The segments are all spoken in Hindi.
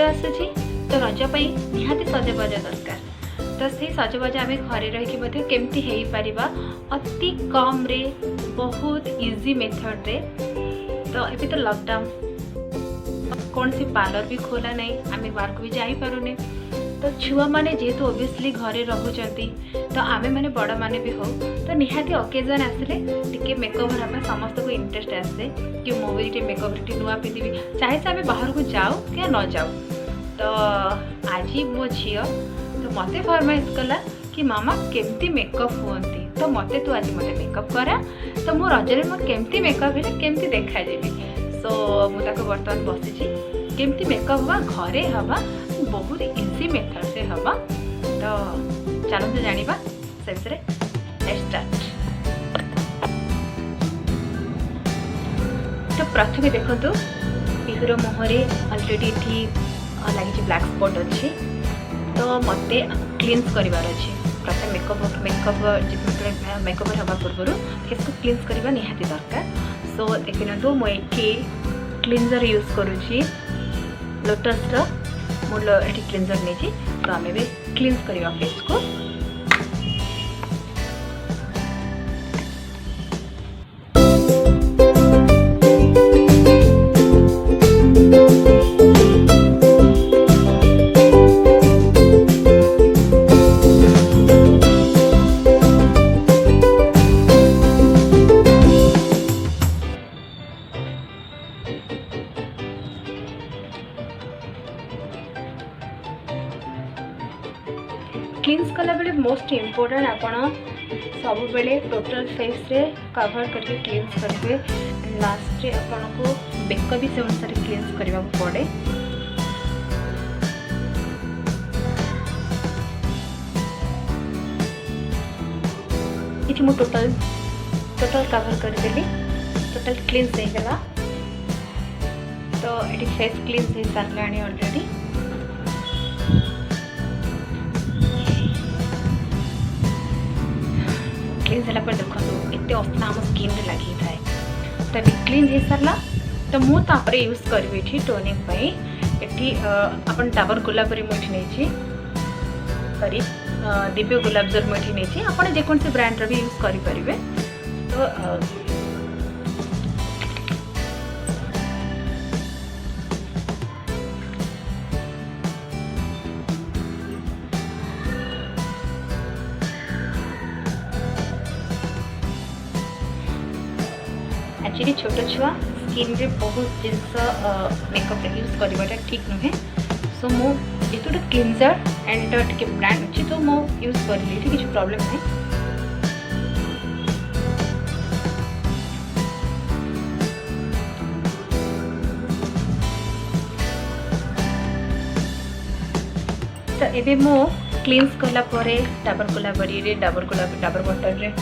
आसूची तो रज निहाती सजबाज दरकार। तो से सजबाज आम घरे रही केमती हो पार अति कम रे बहुत इजी मेथड रे। तो अभी तो लॉकडाउन कौन सी पार्लर भी खोला नहीं, आम बाहर को भी जापे। तो छुआ मैंने जेहेतु ओबियसली घरे रोचती तो आमे मैंने बड़ माने भी हो तो निहाती ओकेजन आसिले टिके मेकओवर हाँ समस्त को इंटरेस्ट आसे कि मुझे मेकअप नुआ पिंधि चाहे से आम बाहर को जाऊ कि न जाऊ। तो आज मो झी तो मत फरमाइश कला कि मामा केमती मेकअप हुंती तो मत तू आज मत मेकअप करा। तो मो रजरे मो केमती मेकअप है केमती देखा जी। सो मुझे बर्तमान बसी केमती मेकअप हवा घरे हवा बहुत इजी मेथड से हवा। तो चलते जानिबा से विषय स्टार्ट। तो प्रथम देखो पिहुर मुहरे अलरेडी ये लगी ब्लैक स्पॉट अच्छी। तो मत क्लीन्स करार अच्छे प्रथम मेकअप मेकअप हवा पूर्व फेस को क्लीन्स करवा निहाती दरकार। सो देखिए मुझे क्लीनजर यूज करुँची लोटस ये क्लीनजर नहीं। तो आम भी क्लीन्स करवा फेस को। क्लीन्स कला बेले मोस्ट इम्पोर्टेंट आपण सब बेले टोटल फेस रे कवर करके क्लीन्स करेंगे। लास्ट रे आपण को बेक भी से अनुसार क्लीन्स करने को पड़े। ये टोटल कवर करदेली टोटल क्लीन्स हो गला। तो ये फेस क्लीन्स हो सारा ऑलरेडी। क्लीन्स है देखो एत अफना आम स्किन रे लगी थाए। तो अभी क्लीन्स हो सारा तो मुझे यूज करी ये टोनिंग ये अपन डाबर गुलाबरी मुझे नहीं सॉरी दिव्य गुलाबजल मुझे नहीं आप जेकोसी ब्रांड भी यूज करें। तो एक्चुअली छोट छुआ स्किन रे बहुत जिनस मेकअप यूज करवाटा ठीक नुहे। सो मो ये गोटे क्लीनजर एंड टे ब्रांड अच्छी तो मो यूज करी किसी प्रॉब्लम नहीं। तो एबे मो क्लीन्स कला डाबर गुलाबरी डाबर वाटर रे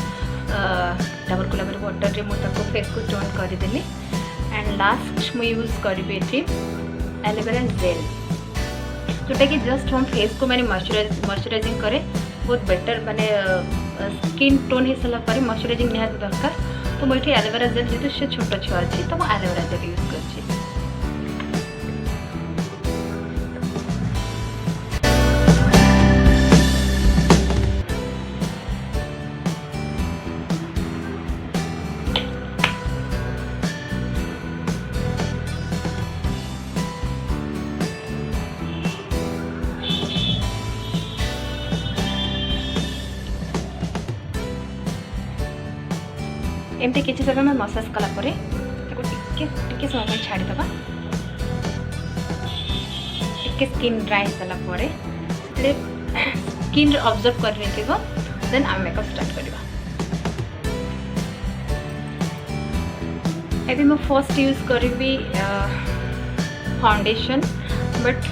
डाबर गुलाबरी वाटर रे मुझे फेस को टोन करदेली। एंड लास्ट मुझे यूज करी एलोवेरा जेल जोटा कि जस्ट हम फेस को मैंने मॉइस्चराइजिंग करे बहुत बेटर माने स्किन टोन हो सारा मॉइस्चराइजिंग निहाती दरकार। तो मुझे एलोवेरा जेल जेहतु से छोट छुआ अच्छी तो मुझे एलोवेरा जेल यूज कर। एमती किसी समय में मसाज कलापर टिके समय छाड़ीद टिके स्किन ड्राई सारापर स्किन ऑब्जर्व कर देन आम मेकअप स्टार्ट करवा। एबे मैं फर्स्ट यूज करी फाउंडेशन बट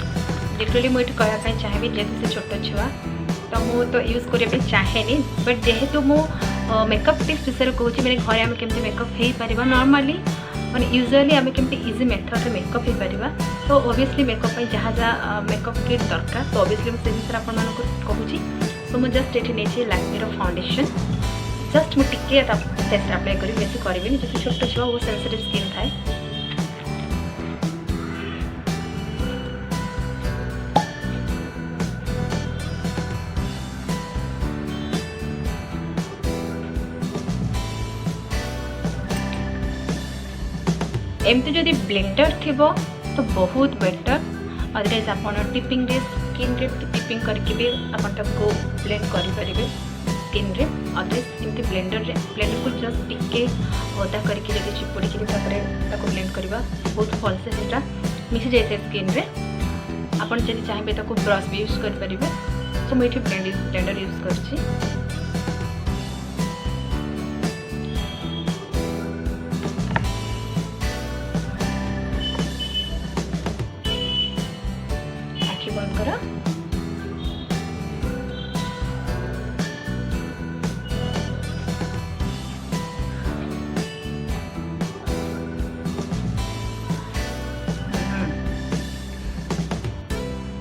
लिटरली मुझे कहवाई चाहिए जेहतु से छोट छुआ तो मुझे तो यूज करने चाहे बट जेहेतु मु मेकअप टिप्स विषय कहूँ मैंने घरे आम केमती मेकअप हो पार नॉर्मली माने यूजुअली आम केमती इजी मेथड मेकअप हो पार। तो ओबियसली मेकअप जहाँ जहाँ मेकअप किट दरकार तो ओबियसली मुझे विषय कहूँ। सो मुझे जस्ट ये नहीं लैक्मेर फाउंडेशन जस्ट मुझे फेस अप्लाई करी बेसी करी जो छोट छुआ वो सेंसिटिव स्किन थाए। एमती जदि ब्लेंडर थिबो तो बहुत बेटर। अदरवाइज आप टिपिंग रे स्किन रे टिपिंग करके भी अपन ताको ब्लेंड करि परिबे स्किन रे। अदरवाइज एमती ब्लेंडर को जस्ट टिके ओदा करके जदि चिपुड़ी के तापरे ताको ब्लेंड करबा बहुत भल से सेटा मिसी जाए स्किन रे। आपन जदि चाहिए ताको ब्रश भी यूज कर परिबे। सो मैं ब्लेंडर यूज करछि। आखि बंद करा।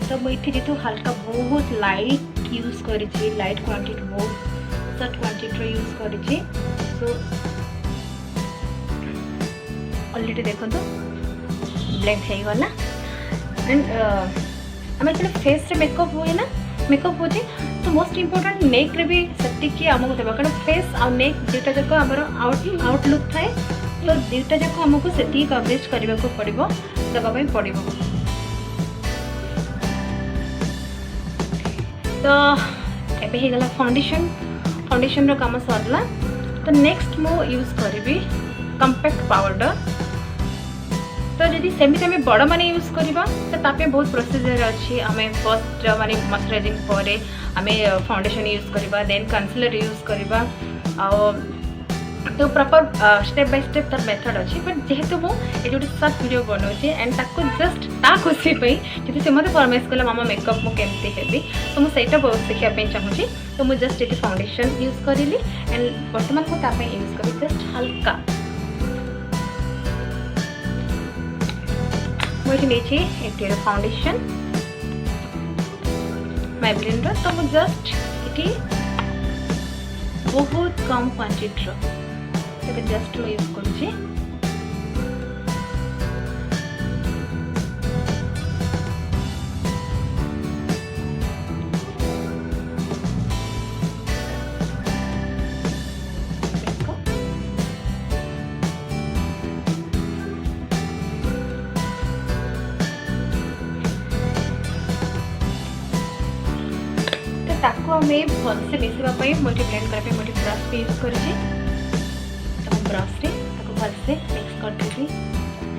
तो मुझे जेतु हल्का बहुत लाइट यूज करी लाइट क्वांटिटी बहुत सर्ट क्वांटिटी यूज करी। सो ऑलरेडी देखो तो ब्लेंड हो गला। एंड आम जो फेस रे मेकअप हुए ना मेकअप हो तो मोस्ट इम्पोर्टेंट नेक रे भी सेटिकी आमको देवा कारण फेस आ नेक दुटा जाक आमर आउटलुक थाए। तो दुटा जाक आमको सेटिकी कवरेज करने को पड़ो देवाई पड़ो। तो एबे हे गला फाउंडेशन रो काम सरला। तो नेक्स्ट मो यूज करी कम्पैक्ट पाउडर। तो जदि सेमिति आम बड़ मैंने यूज करवा तो तापे बहुत प्रोसीजर अच्छी। आम फर्स्ट माने मॉइस्चराइजिंग पर आम फाउंडेशन यूज करवा देन कंसीलर यूज करवा। तो प्रॉपर स्टेप बाय स्टेप तार मेथड अच्छी। बट जेहेतु मुझे गोटे सर्ट वीडियो बनाऊे एंड ताको जस्ट ता खुशी जी से मत फरमाइश कला मामा मेकअप मुझे हेबी तो मुझे शिखापी चाहूँगी। तो मुझे जस्ट ये फाउंडेशन यूज करी एंड बर्तमान मुझे यूज करी जस्ट हल्का मुझे नहीं फाउंडेशन मैब्लिन तो मुझे जस्ट ये बहुत कम क्वांटिटी जस्ट यूज करुँची। ताको हमें भल से मिसापी मुझे ब्लेंड करने मुझे ब्रश भी यूज कर ब्रश रे ताको भल से मिक्स कर देबी।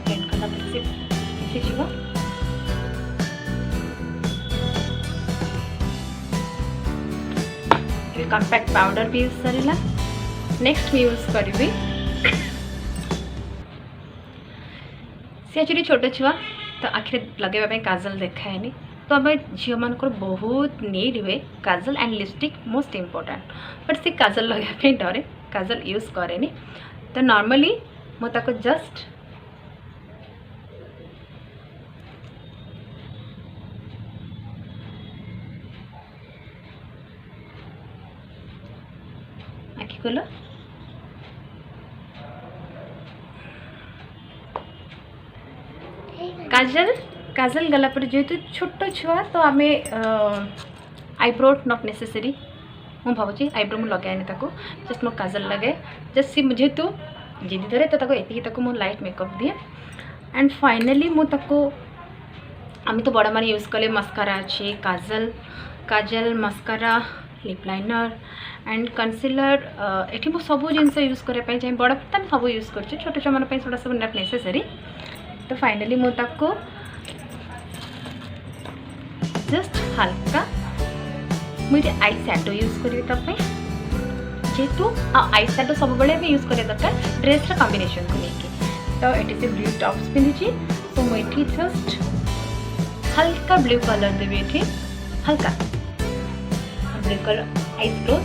ब्लेंड करला पर से मिसी जीवो। ये कम्पैक्ट पाउडर भी यूज करला। नेक्स्ट मैं यूज करी सी एक्चुअली छोट छुआ तो आखिरे लगेगा काजल देखाएनि। तो आम झील मान बहुत नीड हुए kajal and lipstick most important. But say kajal लगे डरे काजल यूज करे। तो नॉर्मली मुझे जस्ट आखि खोल काजल गला पर जेहेतु छोट छुआ तो आम आईब्रो नॉट नेसेसरी मुझे भावी आईब्रो मुझे लगाए जस्ट मो काजल लगे जस्ट सी जेहेतु जिदी धरे तो ये मुझे लाइट मेकअप दिए। एंड फाइनली मुझे आम तो बड़ा मैंने यूज कले मस्कारा अच्छे kajal mascara lip liner and concealer ये मुझे सब जिन यूज करने चाहिए। बड़ा तो आम सब यूज कर छोट छुआ मान थोड़ा सब नॉट नेसेसरी। तो फाइनली मुझे जस्ट हल्का मुझे आई सैडो यूज करी जेहेतु आई सैडो सब बड़े यूज करा दरकार ड्रेस कॉम्बिनेशन को लेकिन। तो ये से ब्लू टॉप्स पिंधि तो मुझे जस्ट हल्का ब्लू कलर देवी ये हल्का ब्लू कलर आईज ग्लोज।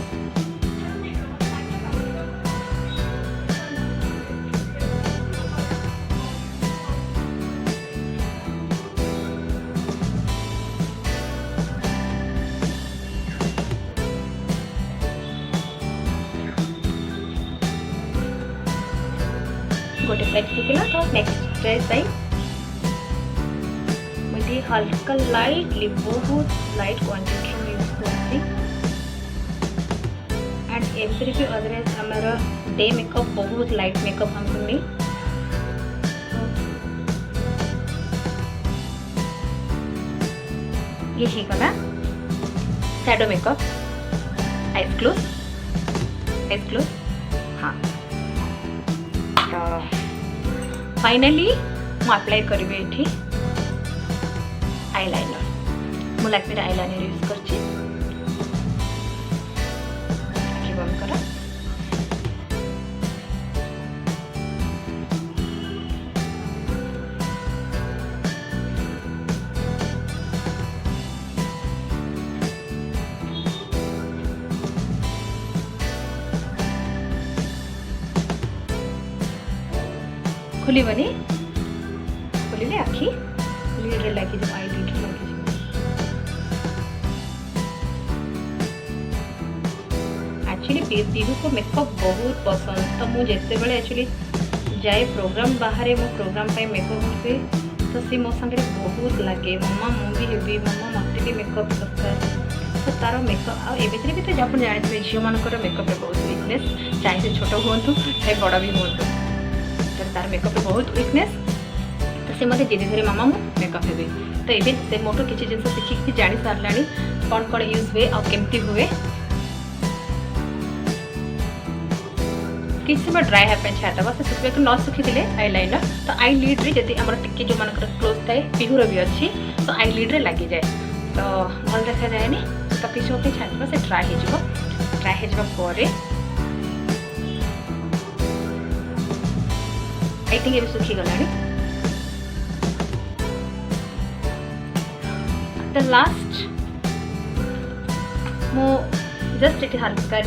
गोटे साइड थी तो नेक्स्ट ड्रेस साइड मुझे हल्का लाइटली बहुत लाइट क्वांटिटी यूज करती। एंड एवरी भी अदरवाइज हमारा डे मेकअप बहुत लाइट मेकअप हमको नहीं। तो ये ही गला शैडो मेकअप। आइज क्लोज हाँ। तो फाइनली मु अप्लाई करी ये आईलाइनर। मु लैक्मे आईलाइनर यूज करछि। आखि बंद करा। खुलबनी खोलिले आखि लिडर लगी आई लिडर लगी। एक्चुअली पीहू को मेकअप बहुत पसंद। तो मुझे जिते एक्चुअली जाए प्रोग्राम बाहर मो प्रोग्राम मेकअप हुए तो सी मो संगे बहुत लगे मम्मा मुझे हेबी मम्मा मत भी मेकअप दरकार। तो तार मेकअप आए भी तो आप जानते झील मानकर मेकअप बहुत वीकनेस चाहे से छोट हूँ चाहे बड़ भी हूँ तार मेकअप बहुत वीकनेस। तो से मत जिद धरे मामा मु मेकअप हेबे। तो ये से मोटो किसी जिन शिखिकी जानी सारा कौन कौन यूज हुए और केमती हुए किसी समय ड्राई हेल्प छाड़देवा से सुखा न सुखी थे आईलाइनर। तो आई लिड्रे जब आम टी जो मान क्लोज थाए पीहूर भी अच्छी तो आई लिड्रे लगी जाए तो भल देखा जाए। तो किसी समय छाड़देवा से ड्राई हो आई थिंक ये सुखी गला। द लास्ट मु जस्ट ये हल्का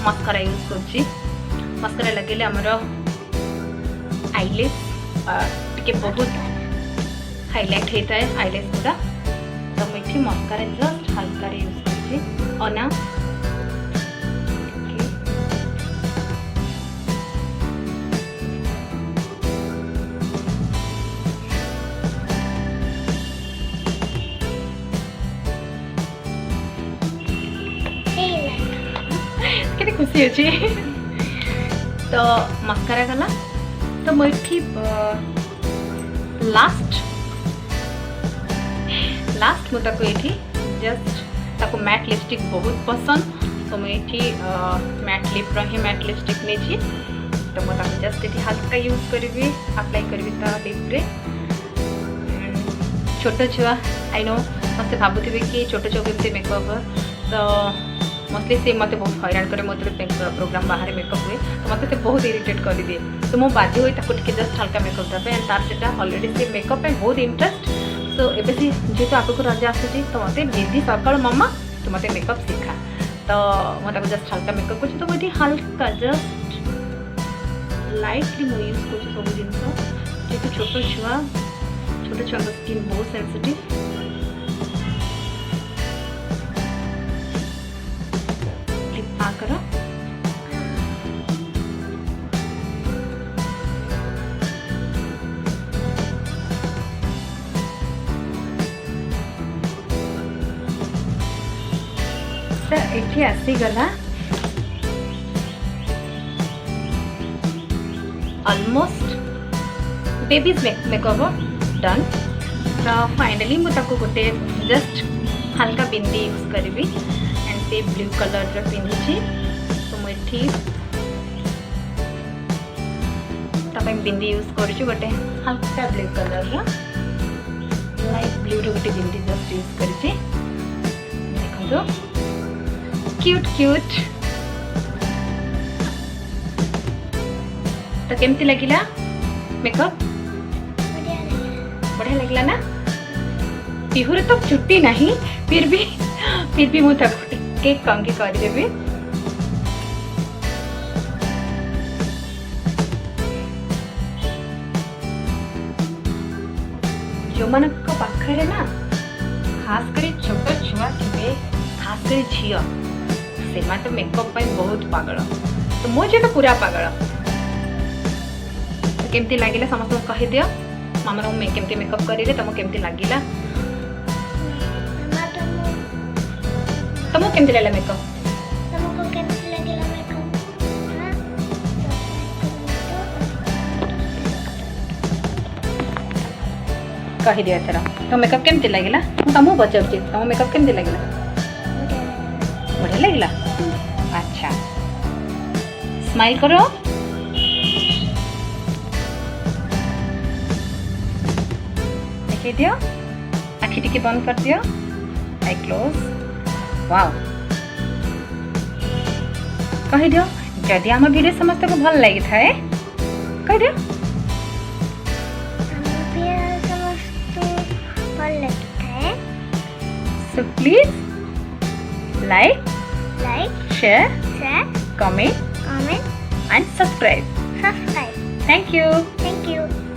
मस्कारा यूज कर मस्कारा लगे आमर आईलेस टे बहुत हाइलाइट होता है आईलेस गुड़ा। तो मुझे मस्कारा जस्ट हल्का यूज करना खुशी अच्छी। तो मस्कारा गला। तो मुझे लास्ट मुझे जस्ट ताको मैट लिपस्टिक बहुत पसंद। तो मुझे मैट लिप मैट लिपस्टिक नहीं। तो मुझे जस्ट ये हल्का यूज करी अप्लाई करी लिप्रे। छोट छुआ आई नो मत भावुवे कि छोट छुआ के मेकअप तो मोस्टली से मत बहुत हैरान करे मत प्रोग्राम बाहर मेकअप हुए तो मत से बहुत इरिटेट कर दिए। तो मु बाध्य हुई टे जस्ट हल्का मेकअप देवा एंड तार से अलरेडी से मेकअप में बहुत इंटरेस्ट। सो एबे सी जेहेतु आगक रज आसूँ तो मत दीदी सकाल मम्मा तो मत मेकअप शिखा। तो मुझे जस्ट हल्का मेकअप कर तो मुझे हल्का जस्ट लाइटली मुझे यूज कर सब जिन जेहतु छोट छुआ स्किन बहुत सेंसिटिव। ये आसीगला ऑलमोस्ट बेबीज मेकअप डन। तो फाइनली मुझे गोटे जस्ट हल्का बिंदी यूज करी एंड से ब्लू कलर पिंधि। तो मुझे बिंदी यूज कर गोटे हल्का ब्लू कलर लाइट ब्लू गोटे बिंदी जस्ट यूज कर देखो क्यूट क्यूट। तो केमती लगिला मेकअप बढ़िया लगिला ना। पीहूर तो चुट्टी नहीं फिर भी मुझे केक कंगी करदेवी। जो मन पाखे ना खास कर छोट छुआ थे खास कर झील से तो मेकअप बहुत पागल। तो मुझे तो पूरा पागल। केमती लगिला समस्त कही दियो मामा केमती मेकअप करें तुमको केमती लगिला तुमको केमती लगे मेकअप कहि दियो एथरा तो मेकअप केमती लागिला तमु पचारछि तम मेकअप केमती लागिला बढ़िया लागिला अच्छा स्माइल करो देखिए दियो आखि टिके बंद कर दियो आई क्लोज वाओ कहि दियो जदि हम वीडियो समस्त को भल लागि थाए कहि दियो so please like share comment and subscribe Subscribe. thank you Thank you.